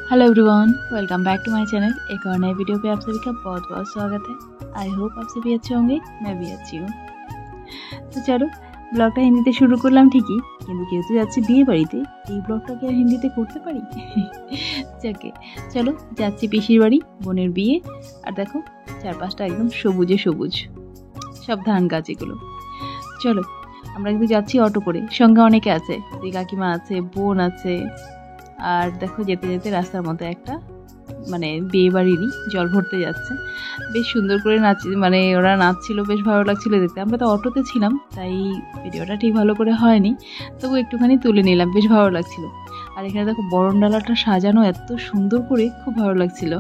Hello everyone, welcome back to my channel. एक और नए वीडियो पे आप सभी का बहुत बहुत स्वागत है। आई होप आप सभी अच्छे होंगे, मैं भी अच्छी हूँ। तो चलो ব্লগটা হিন্দিতে শুরু করলাম ঠিকই, কিন্তু যেহেতু যাচ্ছি বিয়ে বাড়িতে এই ব্লগটা কি আর হিন্দিতে করতে পারি? যাকে চলো, যাচ্ছি পিসির বাড়ি, বোনের বিয়ে। আর দেখো চারপাশটা একদম সবুজে সবুজ, সব ধান গাছ এগুলো। চলো আমরা কিন্তু যাচ্ছি অটো করে, সঙ্গে অনেকে আছে, দুই কাকিমা আছে, বোন আছে। আর দেখো যেতে যেতে রাস্তার মধ্যে একটা মানে বিয়ে বাড়িরই জল ভরতে যাচ্ছে, বেশ সুন্দর করে মানে ওরা নাচছিল, বেশ ভালো লাগছিল দেখতে। আমরা তো অটোতে ছিলাম, তাই ভিডিওটা ঠিক ভালো করে হয়নি, তবু একটুখানি তুলে নিলাম, বেশ ভালো লাগছিল। আর এখানে দেখো বরণডালাটা সাজানো এত সুন্দর করে, খুব ভালো লাগছিল।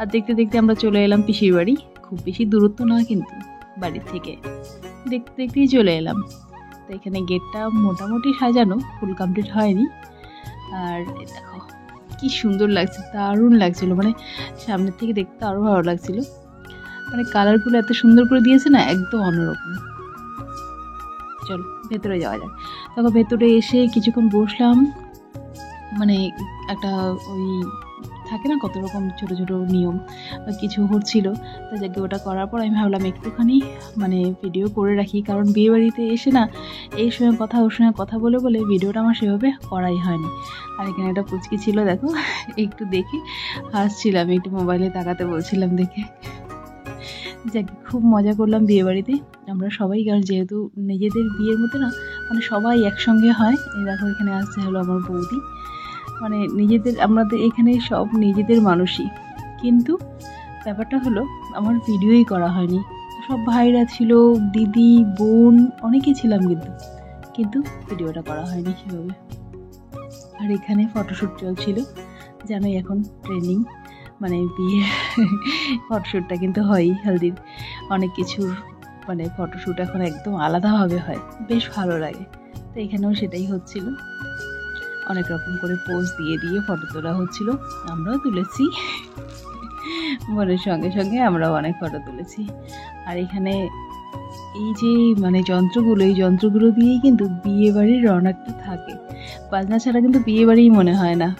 আর দেখতে দেখতে আমরা চলে এলাম পিসির বাড়ি। খুব বেশি দূরত্ব না কিন্তু বাড়ির থেকে, দেখতে দেখতেই চলে এলাম। তো এখানে গেটটা মোটামুটি সাজানো, ফুল কমপ্লিট হয়নি। আর দেখো কি সুন্দর লাগছে, দারুণ লাগছিল, মানে সামনের থেকে দেখতে আরও ভালো লাগছিল। মানে কালারগুলো এত সুন্দর করে দিয়েছে না, একদম অন্যরকম। চলো ভেতরে যাওয়া যায়। তখন ভেতরে এসে কিছুক্ষণ বসলাম, মানে একটা ওই থাকে না কত রকম ছোটো ছোটো নিয়ম কিছু হচ্ছিল, তো যাকে ওটা করার পর আমি ভাবলাম একটুখানি মানে ভিডিও করে রাখি, কারণ বিয়ে বাড়িতে এসে না এই সময় কথা ওর সঙ্গে কথা বলে বলে ভিডিওটা আমার সেভাবে করাই হয়নি। আর এখানে একটা পুচকি ছিল, দেখো একটু দেখে হাসছিলাম, একটু মোবাইলে তাকাতে বলছিলাম দেখে। যাকে খুব মজা করলাম বিয়ে বাড়িতে আমরা সবাই, কারণ যেহেতু নিজেদের বিয়ের মতো না, মানে সবাই একসঙ্গে হয়। এই দেখো এখানে আসছে হলো আমার বৌদি, মানে নিজেদের, আমাদের এখানে সব নিজেদের মানুষই, কিন্তু ব্যাপারটা হলো আমার ভিডিওই করা হয়নি। সব ভাইরা ছিল, দিদি বোন অনেকেই ছিলাম, কিন্তু ভিডিওটা করা হয়নি সেভাবে। আর এখানে ফটোশ্যুট চলছিল, জানোই এখন ট্রেন্ডিং, মানে বিয়ে ফটোশ্যুটটা কিন্তু হয়ই, হলদির অনেক কিছুর মানে ফটোশ্যুট এখন একদম আলাদাভাবে হয়, বেশ ভালো লাগে। তো এখানেও সেটাই হচ্ছিল, অনেক রকম করে পোজ দিয়ে দিয়ে ফটো তোলা হচ্ছিল, আমরাও তুলেছি, বোনের সঙ্গে সঙ্গে আমরাও অনেক ফটো তুলেছি। আর এখানে এই যে মানে যন্ত্রগুলো, এই যন্ত্রগুলো দিয়েই কিন্তু বিয়ে বাড়ির রৌনকটা থাকে, বাজনা ছাড়া কিন্তু বিয়ে বাড়িই মনে হয় না।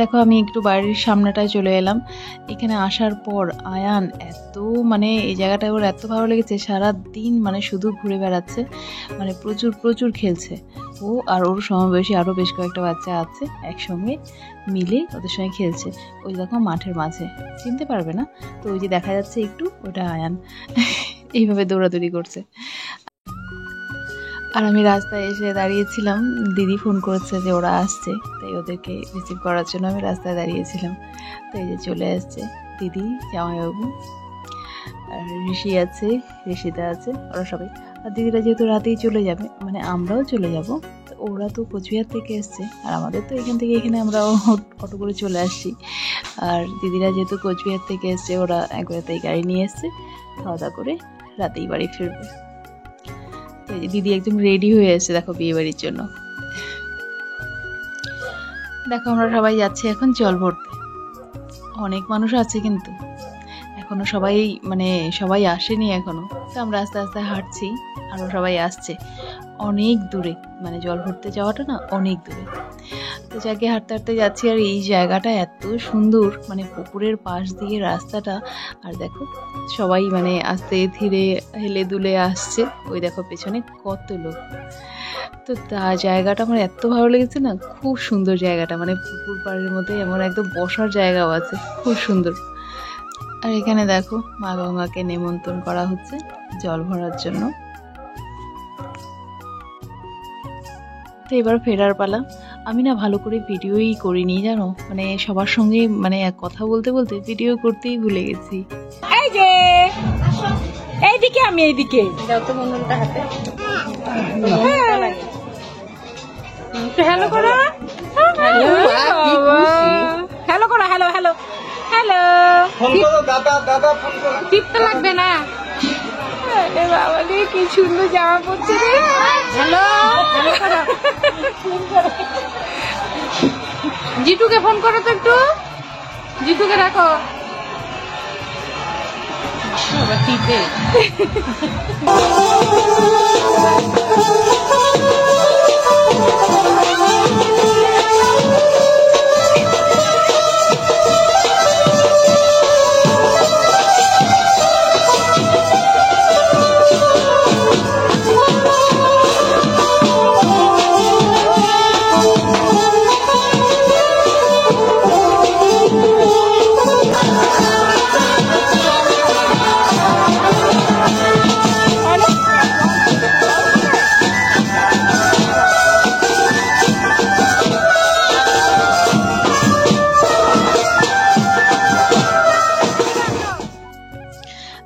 দেখো আমি একটু বাড়ির সামনেটায় চলে এলাম। এখানে আসার পর আয়ান এত মানে এই জায়গাটা ওর এত ভালো লেগেছে, সারা দিন মানে শুধু ঘুরে বেড়াচ্ছে, মানে প্রচুর প্রচুর খেলছে। ও আর ওর সমবয়সী আরও বেশ কয়েকটা বাচ্চা আছে, একসঙ্গে মিলে ওদের সঙ্গে খেলছে। ওই দেখো মাঠের মাঝে, চিনতে পারবে না তো, ওই যে দেখা যাচ্ছে একটু, ওটা আয়ান এইভাবে দৌড়াদৌড়ি করছে। আর আমি রাস্তায় এসে দাঁড়িয়েছিলাম, দিদি ফোন করেছে যে ওরা আসছে, তাই ওদেরকে রিসিভ করার জন্য আমি রাস্তায় দাঁড়িয়েছিলাম। তো এই যে চলে আসছে দিদি, জামাইবাবু, আর ঋষি আছে, ঋষিতা আছে, ওরা সবাই। আর দিদিরা যেহেতু রাতেই চলে যাবে, মানে আমরাও চলে যাব, তো ওরা তো কোচবিহার থেকে এসছে, আর আমাদের তো এখান থেকে এখানে আমরা অটো করে চলে আসছি। আর দিদিরা যেহেতু কোচবিহার থেকে এসছে, ওরা একবারতেই গাড়ি নিয়ে এসছে, খাওয়া দাওয়া করে রাতেই বাড়ি ফিরবে। দিদি একদম রেডি হয়ে এসেছে দেখো বিয়ে বাড়ির জন্য। দেখো আমরা সবাই যাচ্ছি এখন জল ভরতে, অনেক মানুষ আছে কিন্তু এখনো সবাই মানে সবাই আসেনি এখনো, তো আমরা আস্তে আস্তে হাঁটছি, আরও সবাই আসছে অনেক দূরে, মানে জল ভরতে যাওয়াটা না অনেক দূরে। তো যাকে হাঁটতে হাঁটতে যাচ্ছি, আর এই জায়গাটা এত সুন্দর, মানে পুকুরের পাশ দিয়ে রাস্তাটা, আর দেখো সবাই মানে আস্তে ধীরে হেলে দুলে আসছে, ওই দেখো পেছনে কত লোক। তো জায়গাটা আমার এত ভালো লেগেছে না, খুব সুন্দর জায়গাটা, মানে পুকুর পাড়ের মধ্যে এমন একদম বসার জায়গাও আছে, খুব সুন্দর। আর এখানে দেখো মা গঙ্গাকে নেমন্তন্ন করা হচ্ছে জল ভরার জন্য। তো এবার ফেরার পালা। আমি না ভালো করে ভিডিওই করিনি জানো, মানে সবার সঙ্গে মানে কথা বলতে বলতে ভিডিও করতেই ভুলে গেছি। এই যে এইদিকে, আমি এইদিকে দাও তো মন্ডলটা হাতে, হ্যালো করো, হ্যালো করো, হ্যালো হ্যালো হ্যালো ফোন করো দাদা দাদা ফোন করো টিপতে লাগবে না। আরে বাবা রে কি সুন্দর জামা পরছে রে। হ্যালো জিটুকে ফোন করো তো একটু, জিটুকে রাখো। বাবা টিপে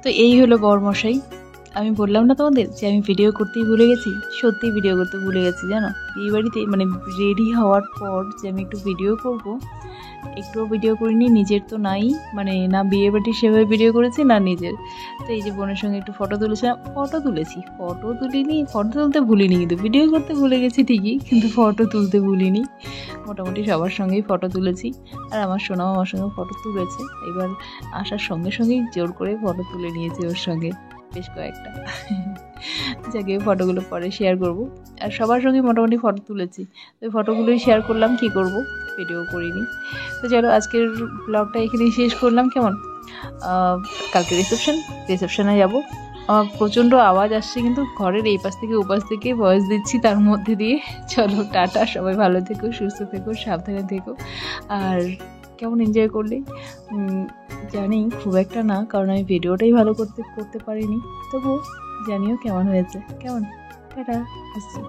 তো এই হলো বরমশাই। আমি বললাম না তোমাদের যে আমি ভিডিও করতেই ভুলে গেছি, সত্যি ভিডিও করতে ভুলে গেছি জানো। এই বাড়িতে মানে রেডি হওয়ার পর যে আমি একটু ভিডিও করব, একটুও ভিডিও করিনি। নিজের তো নাই, মানে না বিয়ে বাড়ি সেভাবে ভিডিও করেছি না নিজের। তো এই যে বোনের সঙ্গে একটু ফটো তুলেছিলাম, ফটো তুলিনি, ফটো তুলতে ভুলিনি, কিন্তু ভিডিও করতে ভুলে গেছি ঠিকই, কিন্তু ফটো তুলতে ভুলিনি। মোটামুটি সবার সঙ্গেই ফটো তুলেছি, আর আমার সোনাও আমার সঙ্গে ফটো তুলেছে। এবার আসার সঙ্গে সঙ্গেই জোর করে ফটো তুলে নিয়েছি ওর সঙ্গে বেশ কয়েকটা। যাকে ফটোগুলো পরে শেয়ার করব। আর সবার সঙ্গে মোটামুটি ফটো তুলেছি, ওই ফটোগুলোই শেয়ার করলাম, কি করব ভিডিও করিনি। তো চলো আজকের ব্লগটা এখানেই শেষ করলাম। কেমন, কালকে রিসেপশনে যাব। আমার প্রচণ্ড আওয়াজ আসছে কিন্তু ঘরের এই পাশ থেকে ওপাশ থেকে ভয়েস দিচ্ছি তার মধ্যে দিয়ে। চলো টাটা, সবাই ভালো থেকো, সুস্থ থেকো, সাবধানে থেকো। আর কেমন এনজয় করলে জানি খুব একটা না, কারণ আমি ভিডিওটাই ভালো করতে পারিনি, তবুও জানিও কেমন হয়েছে। কেমন, টাটা, আসছি।